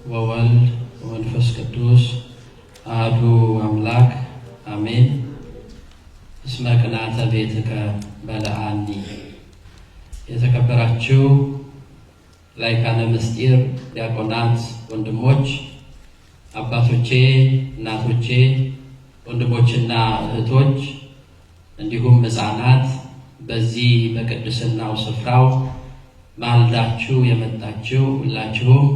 ወወልድ ወመንፈስ ቅዱስ አሐዱ አምላክ አሜን። እስመ ቅንዓተ ቤትከ በልዓኒ። የተከበራችሁ ላይካነ ምስጢር ዲያቆናት፣ ወንድሞች፣ አባቶቼ፣ እናቶቼ፣ ወንድሞችና እህቶች እንዲሁም ሕፃናት በዚህ በቅድስናው ስፍራው ማልዳችሁ የመጣችሁ ሁላችሁም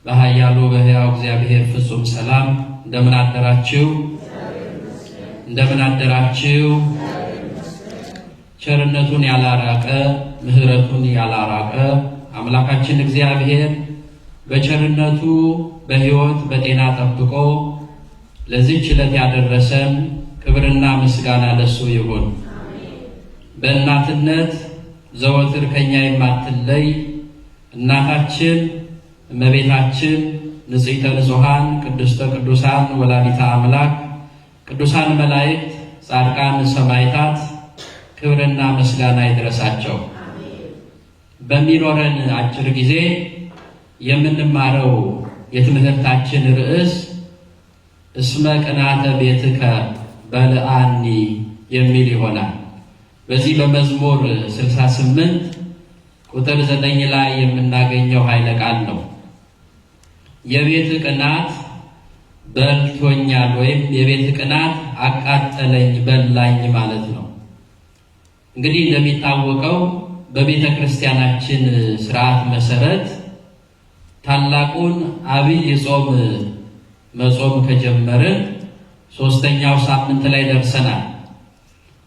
በኃያሉ በሕያው እግዚአብሔር ፍጹም ሰላም እንደምን አደራችሁ? እንደምን አደራችሁ? ቸርነቱን ያላራቀ ምሕረቱን ያላራቀ አምላካችን እግዚአብሔር በቸርነቱ በሕይወት በጤና ጠብቆ ለዚህች ዕለት ያደረሰን ክብርና ምስጋና ለሱ ይሁን። በእናትነት ዘወትር ከኛ የማትለይ እናታችን እመቤታችን ንጽሕተ ንጹሐን ቅድስተ ቅዱሳን ወላዲተ አምላክ ቅዱሳን መላእክት ጻድቃን ሰማዕታት ክብርና ምስጋና ይድረሳቸው። በሚኖረን አጭር ጊዜ የምንማረው የትምህርታችን ርዕስ እስመ ቅንዓተ ቤትከ በልዓኒ የሚል ይሆናል። በዚህ በመዝሙር 68 ቁጥር 9 ላይ የምናገኘው ኃይለ ቃል ነው። የቤት ቅናት በልቶኛል ወይም የቤት ቅናት አቃጠለኝ በላኝ ማለት ነው። እንግዲህ እንደሚታወቀው በቤተ ክርስቲያናችን ስርዓት መሰረት ታላቁን አብይ ጾም መጾም ከጀመርን 3ኛው ሳምንት ላይ ደርሰናል።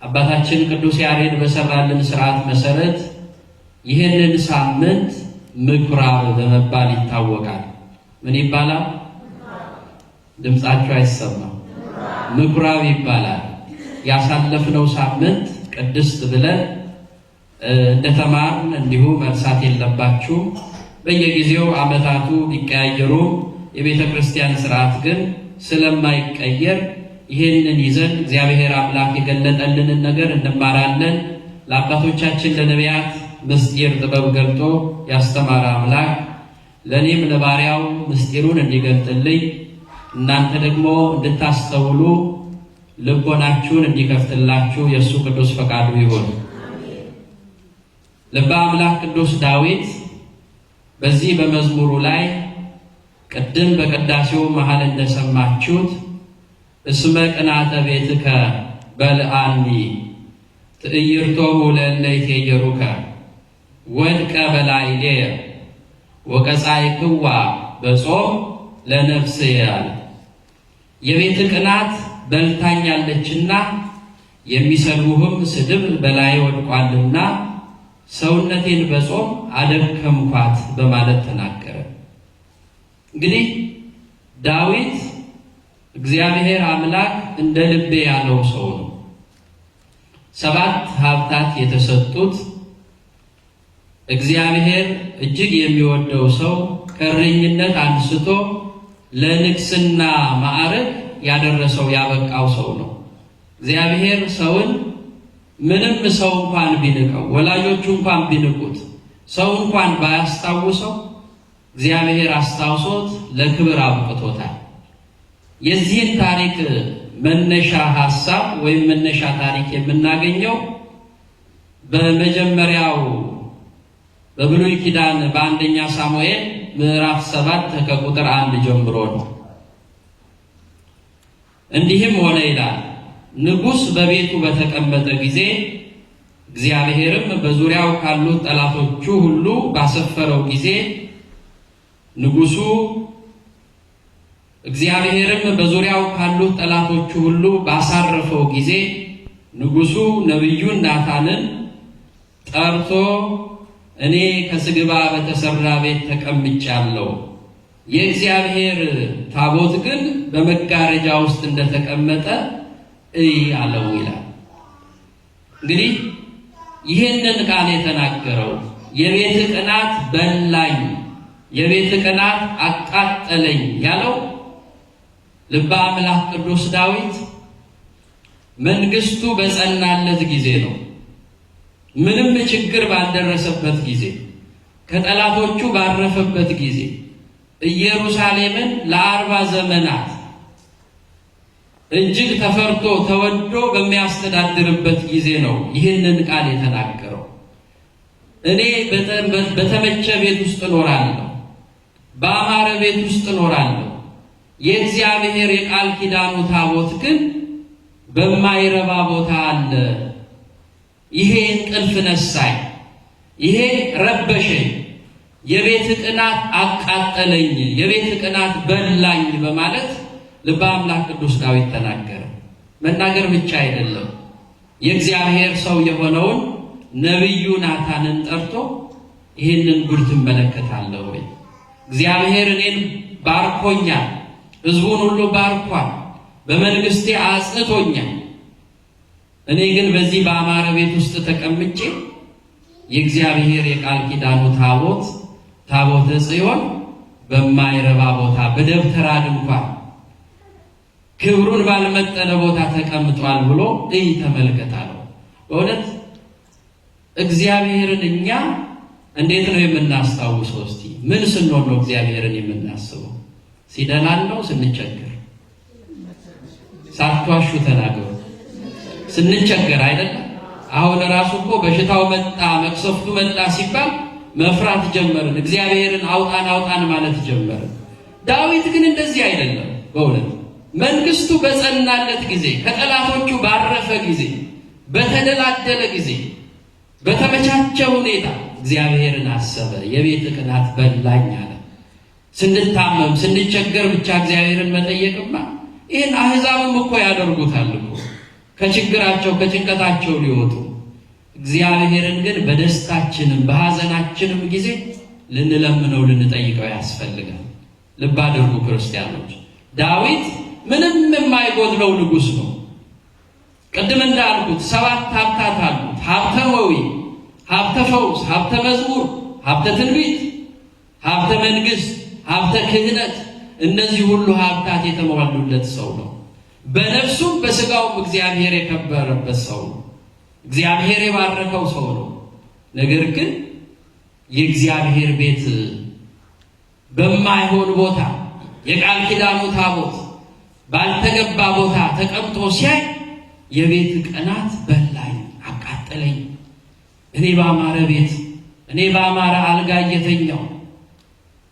አባታችን ቅዱስ ያሬድ በሰራልን ስርዓት መሰረት ይህንን ሳምንት ምኩራብ በመባል ይታወቃል። ምን ይባላል? ድምጻችሁ አይሰማም። ምኩራብ ይባላል። ያሳለፍነው ሳምንት ቅድስት ብለን እንደተማርን እንዲሁ መርሳት የለባችሁ። በየጊዜው ዓመታቱ ቢቀያየሩ የቤተ ክርስቲያን ስርዓት ግን ስለማይቀየር ይህንን ይዘን እግዚአብሔር አምላክ የገለጠልንን ነገር እንማራለን። ለአባቶቻችን ለነቢያት ምስጢር ጥበብ ገልጦ ያስተማረ አምላክ ለእኔም ለባሪያው ምስጢሩን እንዲገልጥልኝ እናንተ ደግሞ እንድታስተውሉ ልቦናችሁን እንዲከፍትላችሁ የእሱ ቅዱስ ፈቃዱ ይሁን። ልበ አምላክ ቅዱስ ዳዊት በዚህ በመዝሙሩ ላይ ቅድም በቅዳሴው መሃል እንደሰማችሁት እስመ ቅንዓተ ቤትከ በልዓኒ ትዕይርቶሙ ለእለ ይትዔየሩከ ወድቀ በላዕሌየ ወቀጻዕክዋ በጾም ለነፍስየ አለ። የቤት ቅናት በልታኛለችና የሚሰድቡህም ስድብ በላይ ወድቋልና ሰውነቴን በጾም አደከምኳት በማለት ተናገረ። እንግዲህ ዳዊት እግዚአብሔር አምላክ እንደ ልቤ ያለው ሰው ነው። 7 ሀብታት የተሰጡት እግዚአብሔር እጅግ የሚወደው ሰው ከእረኝነት አንስቶ ለንግስና ማዕረግ ያደረሰው ያበቃው ሰው ነው። እግዚአብሔር ሰውን ምንም ሰው እንኳን ቢንቀው፣ ወላጆቹ እንኳን ቢንቁት፣ ሰው እንኳን ባያስታውሰው እግዚአብሔር አስታውሶት ለክብር አብቅቶታል። የዚህን ታሪክ መነሻ ሐሳብ ወይም መነሻ ታሪክ የምናገኘው በመጀመሪያው በብሉይ ኪዳን በአንደኛ ሳሙኤል ምዕራፍ 7 ከቁጥር 1 ጀምሮ ነው። እንዲህም ሆነ ይላል፣ ንጉሥ በቤቱ በተቀመጠ ጊዜ እግዚአብሔርም በዙሪያው ካሉት ጠላቶቹ ሁሉ ባሰፈረው ጊዜ እግዚአብሔርም በዙሪያው ካሉት ጠላቶቹ ሁሉ ባሳረፈው ጊዜ ንጉሡ ነቢዩን ናታንን ጠርቶ እኔ ከስግባ በተሰራ ቤት ተቀምጫለሁ፣ የእግዚአብሔር ታቦት ግን በመጋረጃ ውስጥ እንደተቀመጠ እይ አለው ይላል። እንግዲህ ይህንን ቃል የተናገረው የቤት ቅናት በላኝ፣ የቤት ቅናት አቃጠለኝ ያለው ልበ አምላክ ቅዱስ ዳዊት መንግስቱ በጸናለት ጊዜ ነው። ምንም ችግር ባልደረሰበት ጊዜ ከጠላቶቹ ባረፈበት ጊዜ ኢየሩሳሌምን ለ40 ዘመናት እጅግ ተፈርቶ ተወዶ በሚያስተዳድርበት ጊዜ ነው ይህንን ቃል የተናገረው። እኔ በተመቸ ቤት ውስጥ እኖራለሁ፣ በአማረ ቤት ውስጥ እኖራለሁ። የእግዚአብሔር የቃል ኪዳኑ ታቦት ግን በማይረባ ቦታ አለ። ይሄ እንቅልፍ ነሳኝ፣ ይሄ ረበሸኝ፣ የቤት ቅናት አቃጠለኝ፣ የቤት ቅናት በላኝ በማለት ልበ አምላክ ቅዱስ ዳዊት ተናገረ። መናገር ብቻ አይደለም፣ የእግዚአብሔር ሰው የሆነውን ነቢዩ ናታንን ጠርቶ ይህንን ጉድ ትመለከታለህ ወይ? እግዚአብሔር እኔን ባርኮኛል፣ ሕዝቡን ሁሉ ባርኳል፣ በመንግስቴ አጽንቶኛል። እኔ ግን በዚህ በአማረ ቤት ውስጥ ተቀምጬ የእግዚአብሔር የቃል ኪዳኑ ታቦተ ጽዮን በማይረባ ቦታ በደብተራ ድንኳን ክብሩን ባልመጠነ ቦታ ተቀምጧል ብሎ ተመልከታለሁ። በእውነት እግዚአብሔርን እኛ እንዴት ነው የምናስታውሰው? እስቲ ምን ስንሆን ነው እግዚአብሔርን የምናስበው? ሲደላን ነው? ስንቸገር? ሳትዋሹ ተናገሩ። ስንቸገር አይደለም? አሁን ራሱ እኮ በሽታው መጣ መቅሰፍቱ መጣ ሲባል መፍራት ጀመርን። እግዚአብሔርን አውጣን ማለት ጀመርን። ዳዊት ግን እንደዚህ አይደለም። በእውነት መንግስቱ በጸናለት ጊዜ፣ ከጠላቶቹ ባረፈ ጊዜ፣ በተደላደለ ጊዜ፣ በተመቻቸ ሁኔታ እግዚአብሔርን አሰበ። የቤት ቅናት በላኝ አለ። ስንታመም ስንቸገር ብቻ እግዚአብሔርን መጠየቅማ ይህን አሕዛብም እኮ ያደርጉታል እኮ ከችግራቸው ከጭንቀታቸው ሊወጡ። እግዚአብሔርን ግን በደስታችንም በሐዘናችንም ጊዜ ልንለምነው ልንጠይቀው ያስፈልጋል። ልብ አድርጉ ክርስቲያኖች፣ ዳዊት ምንም የማይጎድለው ንጉሥ ነው። ቅድም እንዳልኩት 7 ሀብታት አሉት። ሀብተ ወዊ፣ ሀብተ ፈውስ፣ ሀብተ መዝሙር፣ ሀብተ ትንቢት፣ ሀብተ መንግሥት፣ ሀብተ ክህነት፣ እነዚህ ሁሉ ሀብታት የተሟሉለት ሰው ነው። በነፍሱም በስጋውም እግዚአብሔር የከበረበት ሰው ነው። እግዚአብሔር የባረከው ሰው ነው። ነገር ግን የእግዚአብሔር ቤት በማይሆን ቦታ የቃል ኪዳኑ ታቦት ባልተገባ ቦታ ተቀምጦ ሲያይ የቤት ቅናት በላኝ፣ አቃጠለኝ። እኔ በአማረ ቤት እኔ በአማረ አልጋ እየተኛው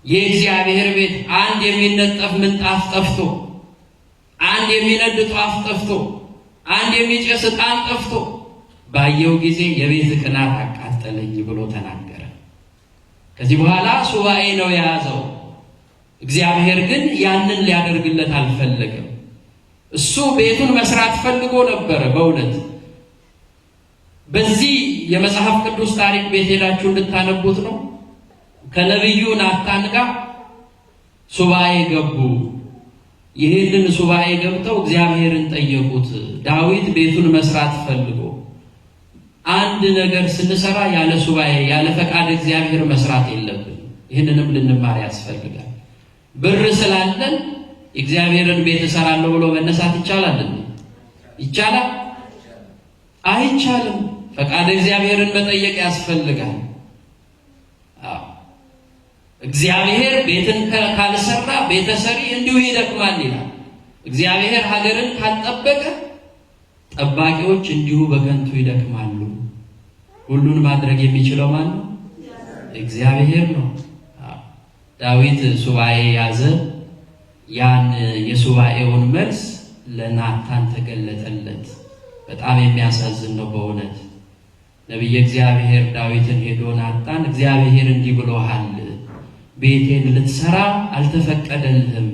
የእግዚአብሔር ቤት አንድ የሚነጠፍ ምንጣፍ ጠፍቶ፣ አንድ የሚነድ ጧፍ ጠፍቶ፣ አንድ የሚጨስ ዕጣን ጠፍቶ ባየው ጊዜ የቤት ቅናት አቃጠለኝ ብሎ ተናገረ። ከዚህ በኋላ ሱባኤ ነው የያዘው። እግዚአብሔር ግን ያንን ሊያደርግለት አልፈለገም። እሱ ቤቱን መስራት ፈልጎ ነበረ። በእውነት በዚህ የመጽሐፍ ቅዱስ ታሪክ ቤት ሄዳችሁ እንድታነቡት ነው። ከነቢዩ ናታን ጋር ሱባኤ ገቡ። ይህንን ሱባኤ ገብተው እግዚአብሔርን ጠየቁት። ዳዊት ቤቱን መስራት ፈልጎ አንድ ነገር ስንሰራ ያለ ሱባኤ ያለ ፈቃድ እግዚአብሔር መስራት የለብን። ይህንንም ልንማር ያስፈልጋል። ብር ስላለን እግዚአብሔርን ቤት እሰራለሁ ብሎ መነሳት ይቻላል? ይቻላል? አይቻልም። ፈቃድ እግዚአብሔርን መጠየቅ ያስፈልጋል። እግዚአብሔር ቤትን ካልሰራ ቤተሰሪ እንዲሁ ይደክማል ይላል። እግዚአብሔር ሀገርን ካልጠበቀ ጠባቂዎች እንዲሁ በከንቱ ይደክማሉ። ሁሉን ማድረግ የሚችለው ማን ነው? እግዚአብሔር ነው። ዳዊት ሱባኤ ያዘ። ያን የሱባኤውን መልስ ለናታን ተገለጠለት። በጣም የሚያሳዝን ነው በእውነት። ነቢየ እግዚአብሔር ዳዊትን ሄዶ ናታን እግዚአብሔር እንዲህ ብሎሃል፣ ቤቴን ልትሰራ አልተፈቀደልህም፣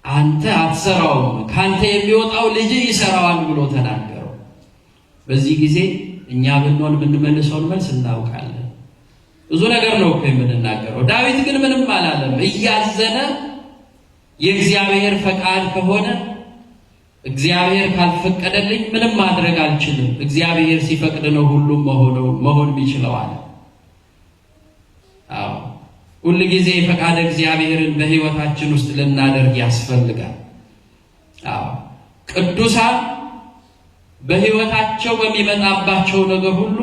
አንተ አትሰራውም፣ ካንተ የሚወጣው ልጅህ ይሰራዋል ብሎ ተናገረው። በዚህ ጊዜ እኛ ብንሆን የምንመልሰውን መልስ እናውቃለን። ብዙ ነገር ነው እኮ የምንናገረው። ዳዊት ግን ምንም አላለም። እያዘነ የእግዚአብሔር ፈቃድ ከሆነ እግዚአብሔር ካልፈቀደልኝ ምንም ማድረግ አልችልም፣ እግዚአብሔር ሲፈቅድ ነው ሁሉም መሆን የሚችለው አለ። አዎ ሁል ጊዜ ፈቃድ እግዚአብሔርን በሕይወታችን ውስጥ ልናደርግ ያስፈልጋል። አዎ ቅዱሳን በሕይወታቸው በሚመጣባቸው ነገር ሁሉ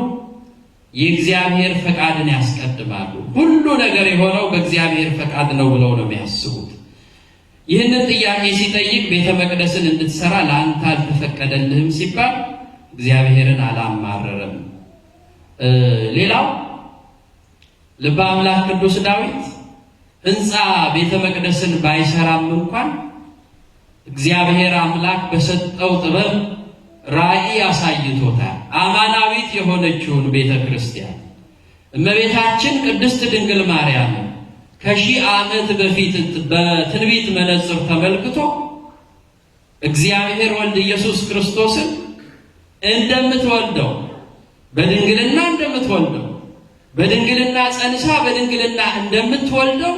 የእግዚአብሔር ፈቃድን ያስቀድማሉ። ሁሉ ነገር የሆነው በእግዚአብሔር ፈቃድ ነው ብለው ነው የሚያስቡት። ይህንን ጥያቄ ሲጠይቅ ቤተ መቅደስን እንድትሰራ ለአንተ አልተፈቀደልህም ሲባል እግዚአብሔርን አላማረረም። ሌላው ልበ አምላክ ቅዱስ ዳዊት ሕንፃ ቤተ መቅደስን ባይሰራም እንኳን እግዚአብሔር አምላክ በሰጠው ጥበብ ራእይ አሳይቶታል። አማናዊት የሆነችውን ቤተ ክርስቲያን እመቤታችን ቅድስት ድንግል ማርያም ከሺህ ዓመት በፊት በትንቢት መነጽር ተመልክቶ እግዚአብሔር ወልድ ኢየሱስ ክርስቶስን እንደምትወልደው በድንግልና እንደምትወልደው በድንግልና ጸንሳ በድንግልና እንደምትወልደው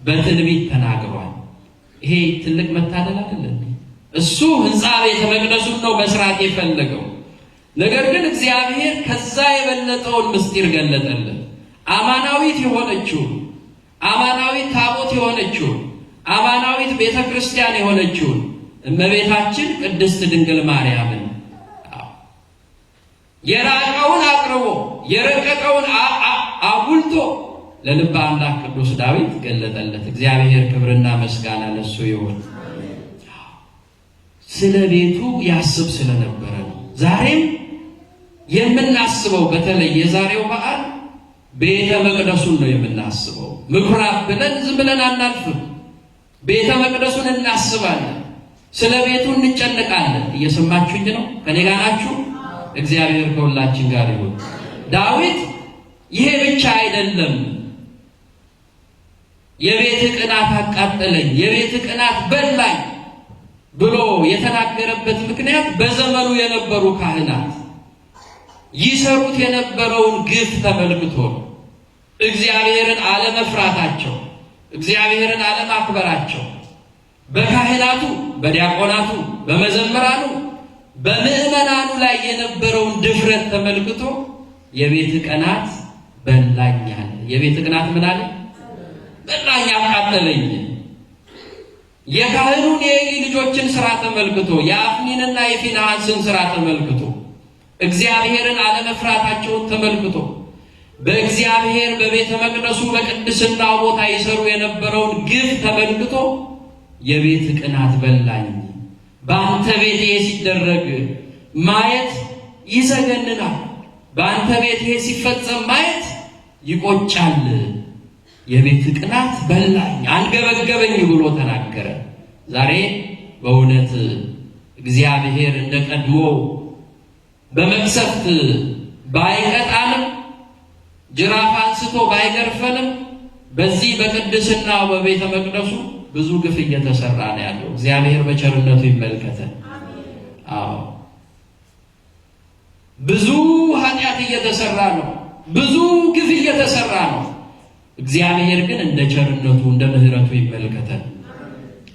በትንቢት ተናግሯል። ይሄ ትልቅ መታደል አይደለም? እሱ ሕንፃ ቤተ መቅደሱን ነው መስራት የፈለገው። ነገር ግን እግዚአብሔር ከዛ የበለጠውን ምስጢር ገለጠልን። አማናዊት የሆነችውን አማናዊት ታቦት የሆነችውን አማናዊት ቤተ ክርስቲያን የሆነችውን እመቤታችን ቅድስት ድንግል ማርያምን የራቀውን አቅርቦ የረቀቀውን አጉልቶ ለልበ አምላክ ቅዱስ ዳዊት ገለጠለት። እግዚአብሔር ክብርና ምስጋና ለሱ ይሁን። ስለ ቤቱ ያስብ ስለነበረ ነው። ዛሬም የምናስበው በተለይ የዛሬው በዓል ቤተ መቅደሱን ነው የምናስበው። ምኩራብ ብለን ዝም ብለን አናልፍም። ቤተ መቅደሱን እናስባለን። ስለ ቤቱ እንጨነቃለን። እየሰማችሁኝ ነው? ከኔ ጋር ናችሁ? እግዚአብሔር ከሁላችን ጋር ይሁን። ዳዊት ይሄ ብቻ አይደለም፣ የቤት ቅናት አቃጠለኝ፣ የቤት ቅናት በላኝ ብሎ የተናገረበት ምክንያት በዘመኑ የነበሩ ካህናት ይሰሩት የነበረውን ግፍ ተመልክቶ ነው። እግዚአብሔርን አለመፍራታቸው፣ እግዚአብሔርን አለማክበራቸው፣ በካህናቱ፣ በዲያቆናቱ፣ በመዘምራኑ፣ በምዕመናኑ ላይ የነበረውን ድፍረት ተመልክቶ የቤት ቅናት በላኝ አለ። የቤት ቅናት ምን አለ? በላኝ፣ አቃጠለኝ። የካህኑን የኤሊ ልጆችን ሥራ ተመልክቶ የአፍኒንና የፊንሐስን ሥራ ተመልክቶ እግዚአብሔርን አለመፍራታቸውን ተመልክቶ በእግዚአብሔር በቤተ መቅደሱ በቅድስናው ቦታ ይሰሩ የነበረውን ግፍ ተመልክቶ የቤት ቅናት በላኝ፣ በአንተ ቤት ይሄ ሲደረግ ማየት ይዘገንናል፣ በአንተ ቤት ይሄ ሲፈጸም ማየት ይቆጫል፣ የቤት ቅናት በላኝ፣ አንገበገበኝ ብሎ ተናገረ። ዛሬ በእውነት እግዚአብሔር እንደ ቀድሞ በመቅሰፍት ባይቀጣንም ጅራፍ አንስቶ ባይገርፈንም በዚህ በቅድስናው በቤተ መቅደሱ ብዙ ግፍ እየተሰራ ነው ያለው። እግዚአብሔር በቸርነቱ ይመልከተን። አዎ ብዙ ኃጢአት እየተሰራ ነው፣ ብዙ ግፍ እየተሰራ ነው። እግዚአብሔር ግን እንደ ቸርነቱ እንደ ምሕረቱ ይመልከተን።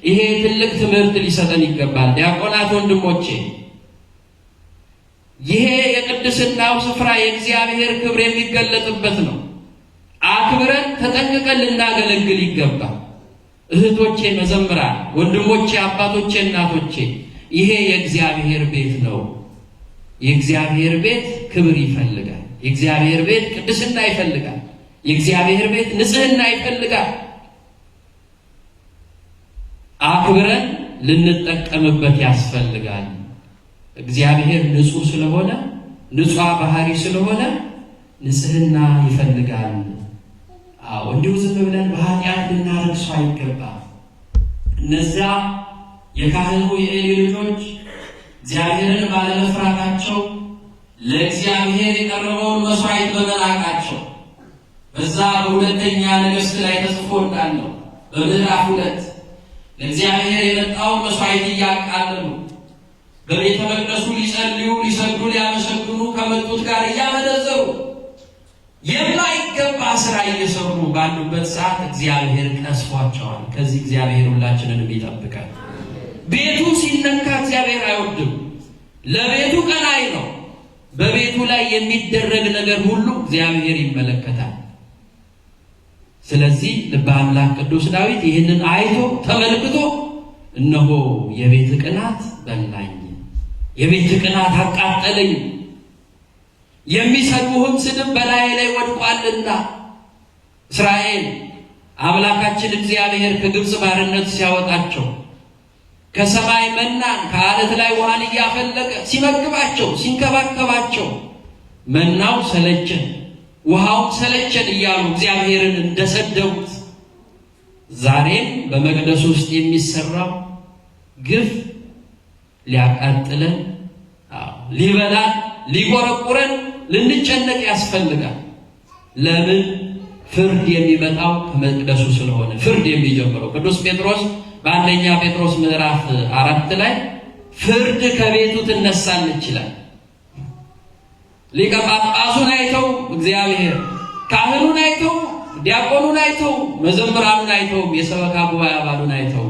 ይሄ ትልቅ ትምህርት ሊሰጠን ይገባል። ዲያቆናት ወንድሞቼ፣ ይሄ የቅድስናው ስፍራ የእግዚአብሔር ክብር የሚገለጥበት ነው። አክብረን ተጠንቅቀን ልናገለግል ይገባል። እህቶቼ መዘምራን፣ ወንድሞቼ፣ አባቶቼ፣ እናቶቼ፣ ይሄ የእግዚአብሔር ቤት ነው። የእግዚአብሔር ቤት ክብር ይፈልጋል። የእግዚአብሔር ቤት ቅድስና ይፈልጋል። የእግዚአብሔር ቤት ንጽህና ይፈልጋል። አክብረን ልንጠቀምበት ያስፈልጋል። እግዚአብሔር ንጹህ ስለሆነ፣ ንጹህ ባህሪ ስለሆነ ንጽህና ይፈልጋል። አዎ እንዲሁ ዝም ብለን በኃጢአት ልናረክሰው አይገባም። እነዚያ የካህኑ የኤሊ ልጆች እግዚአብሔርን ባለመፍራታቸው ለእግዚአብሔር የቀረበውን መስዋዕት በመናቃቸው በዛ በሁለተኛ ነገሥት ላይ ተጽፎ እንዳለው በምዕራፍ 2 ለእግዚአብሔር የመጣውን መስዋዕት እያቃለሉ በቤተ መቅደሱ ሊጸልዩ፣ ሊሰግዱ፣ ሊያመሰግኑ ከመጡት ጋር እያመነዘሩ የማይገባ ስራ እየሰሩ ባሉበት ሰዓት እግዚአብሔር ቀስፏቸዋል። ከዚህ እግዚአብሔር ሁላችንን ይጠብቃል። ቤቱ ሲነካ እግዚአብሔር አይወድም። ለቤቱ ቀናኢ ነው። በቤቱ ላይ የሚደረግ ነገር ሁሉ እግዚአብሔር ይመለከታል። ስለዚህ ልበ አምላክ ቅዱስ ዳዊት ይህንን አይቶ ተመልክቶ እነሆ የቤት ቅናት በላኝ፣ የቤት ቅናት አቃጠለኝ፣ የሚሰድቡህም ስድብ በላይ ላይ ወድቋልና። እስራኤል አምላካችን እግዚአብሔር ከግብፅ ባርነት ሲያወጣቸው ከሰማይ መናን ከአለት ላይ ውሃን እያፈለቀ ሲመግባቸው ሲንከባከባቸው መናው ሰለቸን ውሃው ሰለቸን እያሉ እግዚአብሔርን እንደሰደቡት ዛሬም በመቅደስ ውስጥ የሚሰራው ግፍ ሊያቃጥለን፣ ሊበላን፣ ሊቆረቁረን ልንጨነቅ ያስፈልጋል። ለምን? ፍርድ የሚመጣው ከመቅደሱ ስለሆነ። ፍርድ የሚጀምረው ቅዱስ ጴጥሮስ በአንደኛ ጴጥሮስ ምዕራፍ 4 ላይ ፍርድ ከቤቱ ትነሳለች ይላል። ሊቀ ጳጳሱን አይተው እግዚአብሔር፣ ካህኑን አይተው፣ ዲያቆኑን አይተው፣ መዘምራኑን አይተው፣ የሰበካ ጉባኤ አባሉን አይተው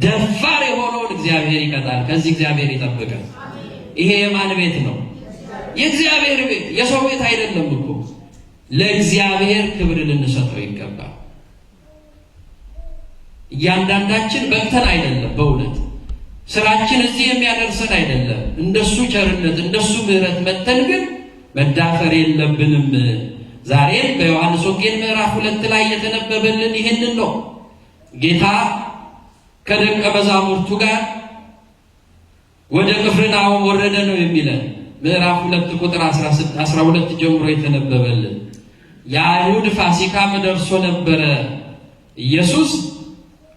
ደፋር የሆነውን እግዚአብሔር ይቀጣል። ከዚህ እግዚአብሔር ይጠብቃል። ይሄ የማን ቤት ነው? የእግዚአብሔር ቤት፣ የሰው ቤት አይደለም እኮ። ለእግዚአብሔር ክብር ልንሰጠው ይገባል። እያንዳንዳችን በቅተን አይደለም፣ በእውነት ስራችን እዚህ የሚያደርሰን አይደለም። እንደሱ ቸርነት እንደሱ ምሕረት መተን ግን መዳፈር የለብንም። ዛሬም በዮሐንስ ወንጌል ምዕራፍ 2 ላይ የተነበበልን ይህንን ነው። ጌታ ከደቀ መዛሙርቱ ጋር ወደ ቅፍርናሆም ወረደ ነው የሚለን። ምዕራፍ 2 ቁጥር 12 ጀምሮ የተነበበልን የአይሁድ ፋሲካም ደርሶ ነበረ። ኢየሱስ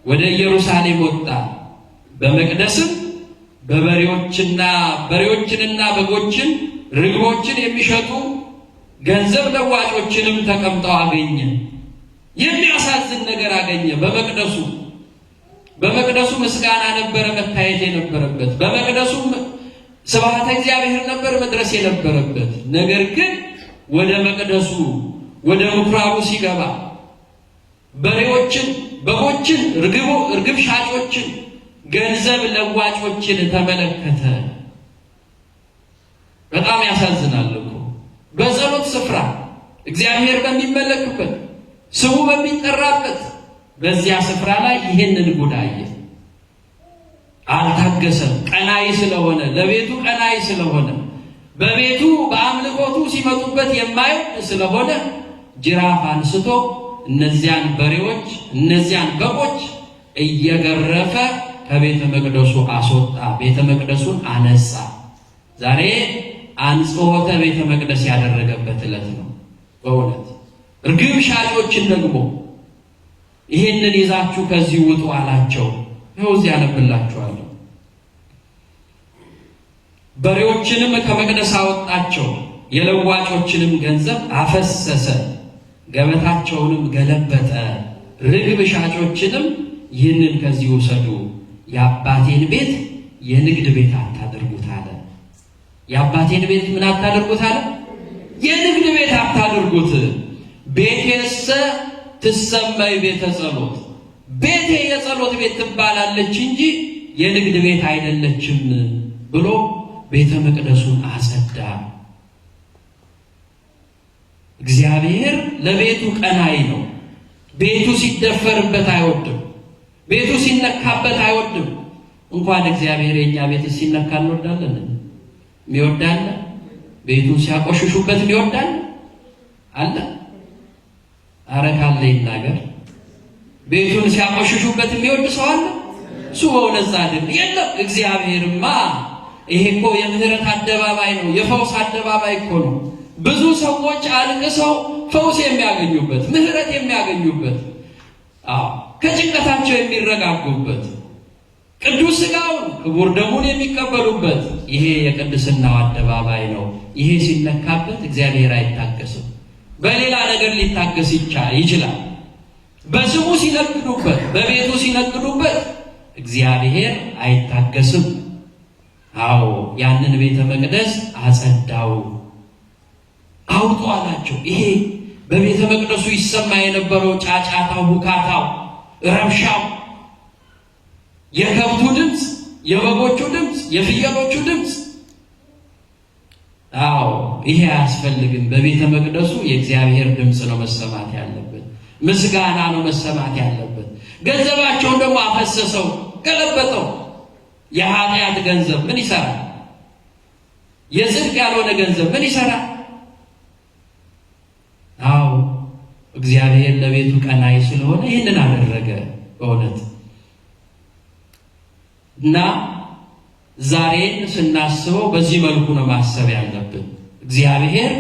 ወደ ኢየሩሳሌም ወጣ። በመቅደስም በሬዎችንና በጎችን ርግቦችን የሚሸጡ ገንዘብ ለዋጮችንም ተቀምጠው አገኘ። የሚያሳዝን ነገር አገኘ። በመቅደሱ ምስጋና ነበረ መታየት የነበረበት። በመቅደሱ ስብሐተ እግዚአብሔር ነበር መድረስ የነበረበት። ነገር ግን ወደ መቅደሱ ወደ ምኩራቡ ሲገባ በሬዎችን፣ በጎችን፣ ርግብ ሻጮችን፣ ገንዘብ ለዋጮችን ተመለከተ። በጣም ያሳዝናል እኮ። በጸሎት ስፍራ እግዚአብሔር በሚመለክበት ስሙ በሚጠራበት በዚያ ስፍራ ላይ ይህንን ጉዳይ አልታገሰም። ቀናይ ስለሆነ፣ ለቤቱ ቀናይ ስለሆነ፣ በቤቱ በአምልኮቱ ሲመጡበት የማይወድ ስለሆነ ጅራፍ አንስቶ እነዚያን በሬዎች እነዚያን በጎች እየገረፈ ከቤተ መቅደሱ አስወጣ። ቤተ መቅደሱን አነጻ። ዛሬ አንጽሖተ ቤተ መቅደስ ያደረገበት ዕለት ነው። በእውነት ርግብ ሻጮችን ደግሞ ይህንን ይዛችሁ ከዚህ ውጡ አላቸው። ይኸው እዚህ ያነብላችኋለሁ። በሬዎችንም ከመቅደስ አወጣቸው፣ የለዋጮችንም ገንዘብ አፈሰሰ፣ ገበታቸውንም ገለበጠ። ርግብ ሻጮችንም ይህንን ከዚህ ውሰዱ፣ የአባቴን ቤት የንግድ ቤት አታድርጉት አለ። የአባቴን ቤት ምን አታድርጉት አለ? የንግድ ቤት አታድርጉት። ቤቴሰ ትሰመይ ቤተ ጸሎት፣ ቤቴ የጸሎት ቤት ትባላለች እንጂ የንግድ ቤት አይደለችም ብሎ ቤተ መቅደሱን አጸዳ። እግዚአብሔር ለቤቱ ቀናይ ነው። ቤቱ ሲደፈርበት አይወድም። ቤቱ ሲነካበት አይወድም። እንኳን እግዚአብሔር የኛ ቤት ሲነካ እንወዳለን። የሚወዳለ ቤቱን ሲያቆሽሹበት የሚወዳለ አለ? አረ ካለ ይናገር። ቤቱን ሲያቆሽሹበት የሚወድ ሰው አለ? እሱ በእውነት ጻድቅ የለም። እግዚአብሔርማ ይሄ እኮ የምህረት አደባባይ ነው፣ የፈውስ አደባባይ እኮ ነው። ብዙ ሰዎች አልቅሰው ፈውስ የሚያገኙበት፣ ምህረት የሚያገኙበት፣ ከጭንቀታቸው የሚረጋጉበት፣ ቅዱስ ሥጋውን ክቡር ደሙን የሚቀበሉበት ይሄ የቅድስናው አደባባይ ነው። ይሄ ሲነካበት እግዚአብሔር አይታገስም። በሌላ ነገር ሊታገስ ይችላል። በስሙ ሲነግዱበት፣ በቤቱ ሲነግዱበት እግዚአብሔር አይታገስም። አዎ ያንን ቤተ መቅደስ አጸዳው፣ አውጡ አላቸው። ይሄ በቤተ መቅደሱ ይሰማ የነበረው ጫጫታው፣ ሁካታው፣ ረብሻው፣ የከብቱ ድምፅ፣ የበጎቹ ድምፅ፣ የፍየሎቹ ድምፅ፣ አዎ ይሄ አያስፈልግም። በቤተ መቅደሱ የእግዚአብሔር ድምፅ ነው መሰማት ያለበት፣ ምስጋና ነው መሰማት ያለበት። ገንዘባቸውን ደግሞ አፈሰሰው፣ ገለበጠው። የኃጢአት ገንዘብ ምን ይሰራል? የጽድቅ ያልሆነ ገንዘብ ምን ይሰራል? ለቤቱ ቀናይ ስለሆነ ይህንን አደረገ በእውነት እና ዛሬን ስናስበው በዚህ መልኩ ነው ማሰብ ያለብን። እግዚአብሔር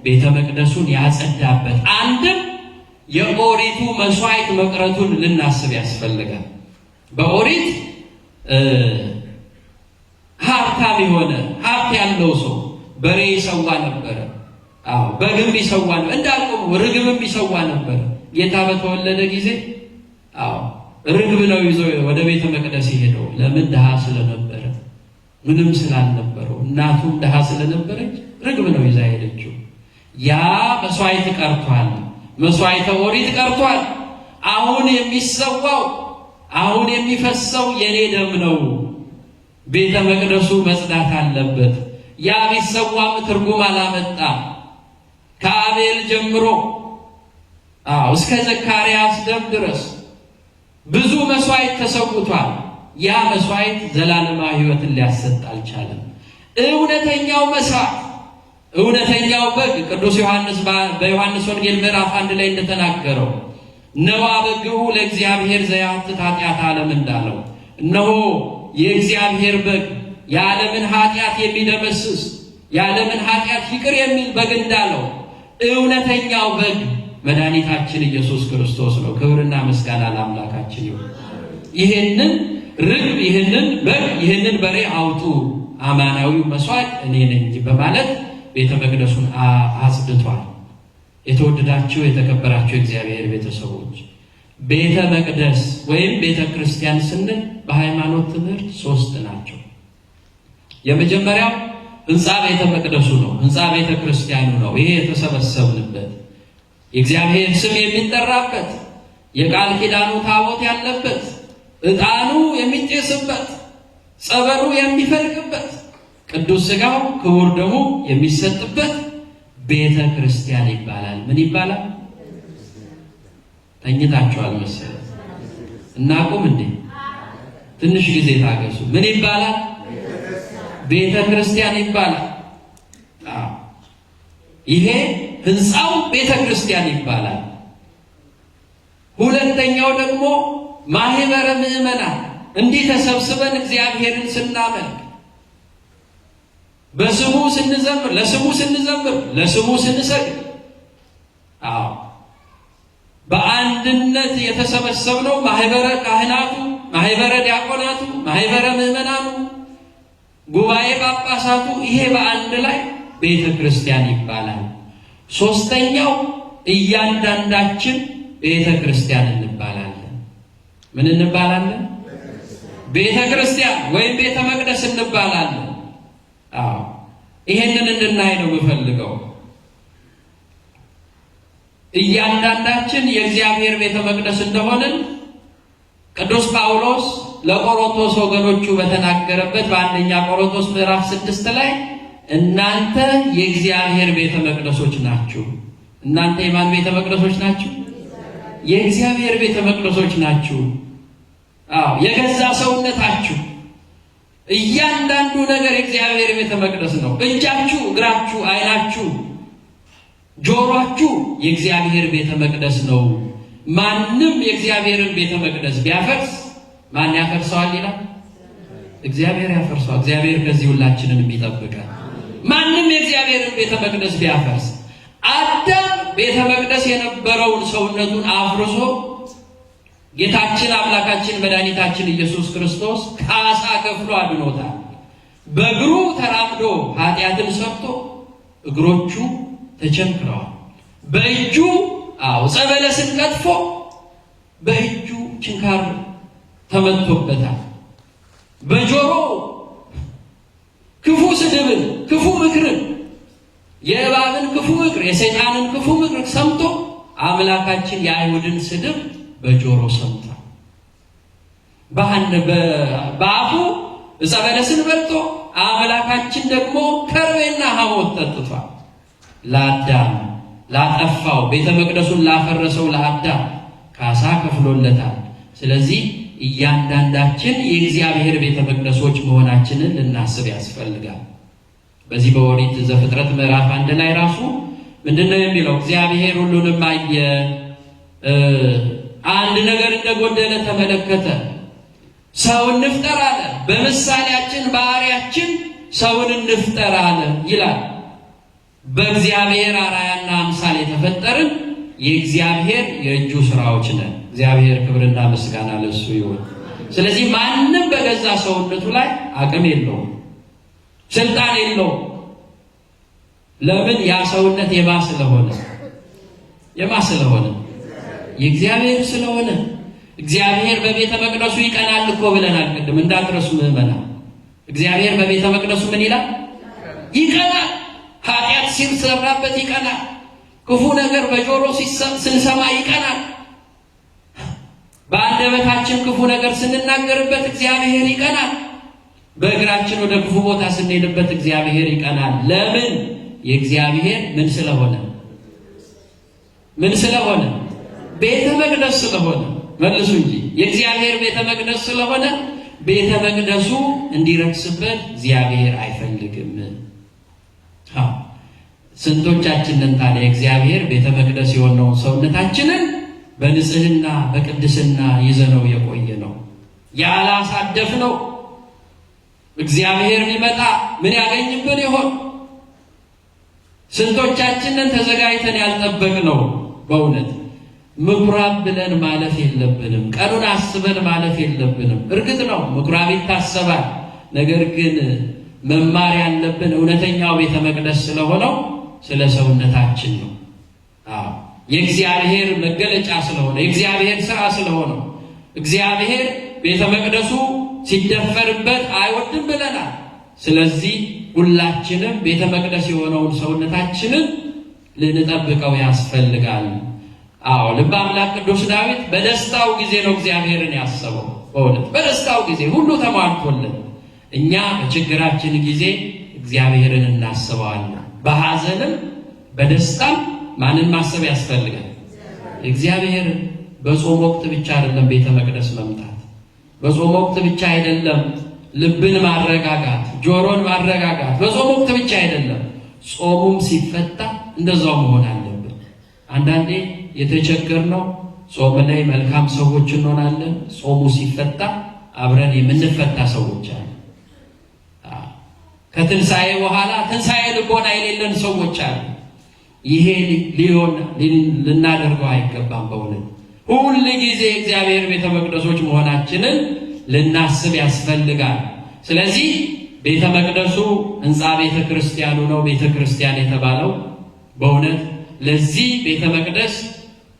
ቤተ መቅደሱን ያጸዳበት አንድም የኦሪቱ መስዋዕት መቅረቱን ልናስብ ያስፈልጋል። በኦሪት ሀብታም የሆነ ሀብት ያለው ሰው በሬ ይሰዋ ነበረ። በግም ይሰዋ ነበር፣ እንዳልኩ ርግብም ይሰዋ ነበር። ጌታ በተወለደ ጊዜ ርግብ ነው ይዞ ወደ ቤተ መቅደስ ሄደው። ለምን? ድሃ ስለነበረ፣ ምንም ስላልነበረው፣ እናቱም ድሃ ስለነበረች ርግብ ነው ይዛ ሄደችው። ያ መስዋዕት ቀርቷል፣ መስዋዕተ ኦሪት ቀርቷል። አሁን የሚሰዋው አሁን የሚፈሰው የኔ ደም ነው። ቤተ መቅደሱ መጽዳት አለበት። ያ ቢሰዋም ትርጉም አላመጣም። ከአቤል ጀምሮ እስከ ዘካርያስ ደም ድረስ ብዙ መስዋዕት ተሰውቷል። ያ መስዋዕት ዘላለማዊ ሕይወትን ሊያሰጥ አልቻለም። እውነተኛው መስዋዕት፣ እውነተኛው በግ ቅዱስ ዮሐንስ በዮሐንስ ወንጌል ምዕራፍ 1 ላይ እንደተናገረው ነዋ በግሁ ለእግዚአብሔር ዘያትት ኃጢአት ዓለም እንዳለው፣ እነሆ የእግዚአብሔር በግ የዓለምን ኃጢአት የሚደመስስ የዓለምን ኃጢአት ይቅር የሚል በግ እንዳለው እውነተኛው በግ መድኃኒታችን ኢየሱስ ክርስቶስ ነው። ክብርና ምስጋና ለአምላካችን ይሁን። ይህንን ርግብ፣ ይህንን በግ፣ ይህንን በሬ አውጡ፣ አማናዊው መስዋዕት እኔ ነኝ በማለት ቤተ መቅደሱን አጽድቷል። የተወደዳችሁ የተከበራችሁ እግዚአብሔር ቤተሰቦች፣ ቤተ መቅደስ ወይም ቤተ ክርስቲያን ስንል በሃይማኖት ትምህርት 3 ናቸው። የመጀመሪያው ሕንፃ ቤተ መቅደሱ ነው። ሕንፃ ቤተ ክርስቲያኑ ነው። ይሄ የተሰበሰብንበት የእግዚአብሔር ስም የሚጠራበት የቃል ኪዳኑ ታቦት ያለበት ዕጣኑ የሚጤስበት ጸበሉ የሚፈልቅበት ቅዱስ ሥጋው ክቡር ደሙ የሚሰጥበት ቤተ ክርስቲያን ይባላል። ምን ይባላል? ተኝታችኋል መሰለኝ። እናቁም እንዴ? ትንሽ ጊዜ ታገሱ። ምን ይባላል? ቤተ ክርስቲያን ይባላል። ይሄ ሕንፃው ቤተ ክርስቲያን ይባላል። ሁለተኛው ደግሞ ማህበረ ምዕመናን እንዲህ ተሰብስበን እግዚአብሔርን ስናመልክ በስሙ ስንዘምር፣ ለስሙ ስንዘምር፣ ለስሙ ስንሰግድ በአንድነት የተሰበሰብነው ማህበረ ካህናቱ፣ ማህበረ ዲያቆናቱ፣ ማህበረ ምዕመናኑ፣ ጉባኤ ጳጳሳቱ ይሄ በአንድ ላይ ቤተ ክርስቲያን ይባላል። ሶስተኛው እያንዳንዳችን ቤተ ክርስቲያን እንባላለን። ምን እንባላለን? ቤተ ክርስቲያን ወይም ቤተ መቅደስ እንባላለን። ይሄንን እንድናይ ነው የምፈልገው። እያንዳንዳችን የእግዚአብሔር ቤተ መቅደስ እንደሆንን ቅዱስ ጳውሎስ ለቆሮንቶስ ወገኖቹ በተናገረበት በአንደኛ ቆሮንቶስ ምዕራፍ 6 ላይ እናንተ የእግዚአብሔር ቤተ መቅደሶች ናችሁ። እናንተ የማን ቤተ መቅደሶች ናችሁ? የእግዚአብሔር ቤተ መቅደሶች ናችሁ። የገዛ ሰውነታችሁ እያንዳንዱ ነገር የእግዚአብሔር ቤተ መቅደስ ነው። እጃችሁ፣ እግራችሁ፣ ዓይናችሁ፣ ጆሮአችሁ የእግዚአብሔር ቤተ መቅደስ ነው። ማንም የእግዚአብሔርን ቤተ መቅደስ ቢያፈርስ ማን ያፈርሰዋል ይላል? እግዚአብሔር ያፈርሰዋል። እግዚአብሔር ከዚህ ሁላችንን የሚጠብቀን። ማንም የእግዚአብሔርን ቤተ መቅደስ ቢያፈርስ አዳም ቤተ መቅደስ የነበረውን ሰውነቱን አፍርሶ ጌታችን አምላካችን መድኃኒታችን ኢየሱስ ክርስቶስ ካሳ ከፍሎ አድኖታል። በእግሩ ተራምዶ ኃጢአትን ሰርቶ እግሮቹ ተቸንክረዋል። በእጁ ዕፀ በለስን ቀጥፎ በእጁ ችንካር ተመቶበታል። በጆሮ ክፉ ስድብን፣ ክፉ ምክርን፣ የእባብን ክፉ ምክር፣ የሰይጣንን ክፉ ምክር ሰምቶ አምላካችን የአይሁድን ስድብ በጆሮ ሰምቷል። በአፉ ዕፀ በለስን በልቶ አምላካችን ደግሞ ከርቤና ሐሞት ጠጥቷል። ለአዳም ላጠፋው ቤተ መቅደሱን ላፈረሰው ለአዳም ካሳ ከፍሎለታል። ስለዚህ እያንዳንዳችን የእግዚአብሔር ቤተ መቅደሶች መሆናችንን ልናስብ ያስፈልጋል። በዚህ በኦሪት ዘፍጥረት ምዕራፍ 1 ላይ ራሱ ምንድነው የሚለው? እግዚአብሔር ሁሉንም አየ፣ አንድ ነገር እንደጎደለ ተመለከተ። ሰው እንፍጠር አለ። በምሳሌያችን በአርአያችን ሰውን እንፍጠር አለ ይላል። በእግዚአብሔር አርአያና አምሳል የተፈጠርን የእግዚአብሔር የእጁ ስራዎች ነን። እግዚአብሔር ክብርና ምስጋና ለሱ ይሁን። ስለዚህ ማንም በገዛ ሰውነቱ ላይ አቅም የለውም፣ ስልጣን የለውም። ለምን? ያ ሰውነት የማ ስለሆነ የእግዚአብሔር ስለሆነ። እግዚአብሔር በቤተ መቅደሱ ይቀናል እኮ ብለናል ቅድም፣ እንዳትረሱ ምዕመናን። እግዚአብሔር በቤተ መቅደሱ ምን ይላል? ይቀናል። ኃጢአት ሲሰራበት ይቀናል። ክፉ ነገር በጆሮ ስንሰማ ይቀናል። በአንደበታችን ክፉ ነገር ስንናገርበት እግዚአብሔር ይቀናል። በእግራችን ወደ ክፉ ቦታ ስንሄድበት እግዚአብሔር ይቀናል። ለምን? የእግዚአብሔር ምን ስለሆነ ቤተ መቅደስ ስለሆነ። መልሱ እንጂ የእግዚአብሔር ቤተ መቅደስ ስለሆነ ቤተ መቅደሱ እንዲረክስበት እግዚአብሔር አይፈልግም። ስንቶቻችንን ታዲያ እግዚአብሔር ቤተ መቅደስ የሆነውን ሰውነታችንን በንጽህና በቅድስና ይዘነው የቆየ ነው ያላሳደፍ ነው? እግዚአብሔር ሊመጣ ምን ያገኝብን ይሆን? ስንቶቻችንን ተዘጋጅተን ያልጠበቅ ነው? በእውነት ምኩራብ ብለን ማለፍ የለብንም። ቀኑን አስበን ማለፍ የለብንም። እርግጥ ነው ምኩራብ ይታሰባል። ነገር ግን መማር ያለብን እውነተኛው ቤተ መቅደስ ስለሆነው ስለ ሰውነታችን ነው። የእግዚአብሔር መገለጫ ስለሆነ የእግዚአብሔር ሥራ ስለሆነው እግዚአብሔር ቤተ መቅደሱ ሲደፈርበት አይወድም ብለናል። ስለዚህ ሁላችንም ቤተ መቅደስ የሆነውን ሰውነታችንን ልንጠብቀው ያስፈልጋል። ልበ አምላክ ቅዱስ ዳዊት በደስታው ጊዜ ነው እግዚአብሔርን ያሰበው። በእውነት በደስታው ጊዜ ሁሉ ተሟልቶልን፣ እኛ በችግራችን ጊዜ እግዚአብሔርን እናስበዋለን። በሐዘንም በደስታም ማንን ማሰብ ያስፈልጋል? እግዚአብሔርን። በጾም ወቅት ብቻ አይደለም ቤተ መቅደስ መምጣት፣ በጾም ወቅት ብቻ አይደለም ልብን ማረጋጋት፣ ጆሮን ማረጋጋት፣ በጾም ወቅት ብቻ አይደለም፣ ጾሙም ሲፈታ እንደዛው መሆን አለብን። አንዳንዴ የተቸገርነው ጾም ላይ መልካም ሰዎች እንሆናለን፣ ጾሙ ሲፈታ አብረን የምንፈታ ሰዎች አሉ። ከትንሣኤ በኋላ ትንሣኤ ልቦና የሌለን ሰዎች አሉ። ይሄ ልናደርገው አይገባም። በእውነት ሁል ጊዜ እግዚአብሔር ቤተ መቅደሶች መሆናችንን ልናስብ ያስፈልጋል። ስለዚህ ቤተ መቅደሱ ሕንፃ ቤተ ክርስቲያኑ ነው። ቤተ ክርስቲያን የተባለው በእውነት ለዚህ ቤተ መቅደስ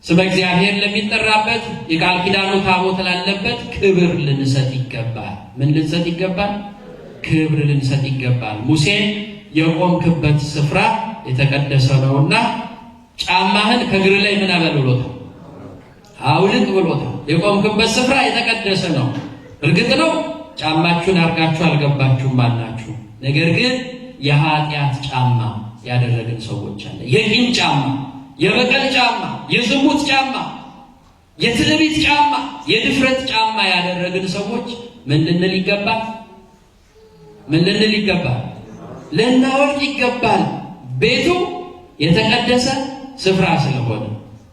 ስመ እግዚአብሔር ለሚጠራበት የቃል ኪዳኑ ታቦት ላለበት ክብር ልንሰጥ ይገባል። ምን ልንሰጥ ይገባል? ክብር ልንሰጥ ይገባል። ሙሴን የቆምክበት ስፍራ የተቀደሰ ነውና ጫማህን ከእግር ላይ ምን አበልሎታል? አውልቅ ብሎታል። የቆምክበት ስፍራ የተቀደሰ ነው። እርግጥ ነው ጫማችሁን አርጋችሁ አልገባችሁም አላችሁ። ነገር ግን የኃጢአት ጫማ ያደረግን ሰዎች አለ። የቂም ጫማ፣ የበቀል ጫማ፣ የዝሙት ጫማ፣ የትዕቢት ጫማ፣ የድፍረት ጫማ ያደረግን ሰዎች ምን ልንል ይገባል? ልናወልቅ ይገባል። ቤቱ የተቀደሰ ስፍራ ስለሆነ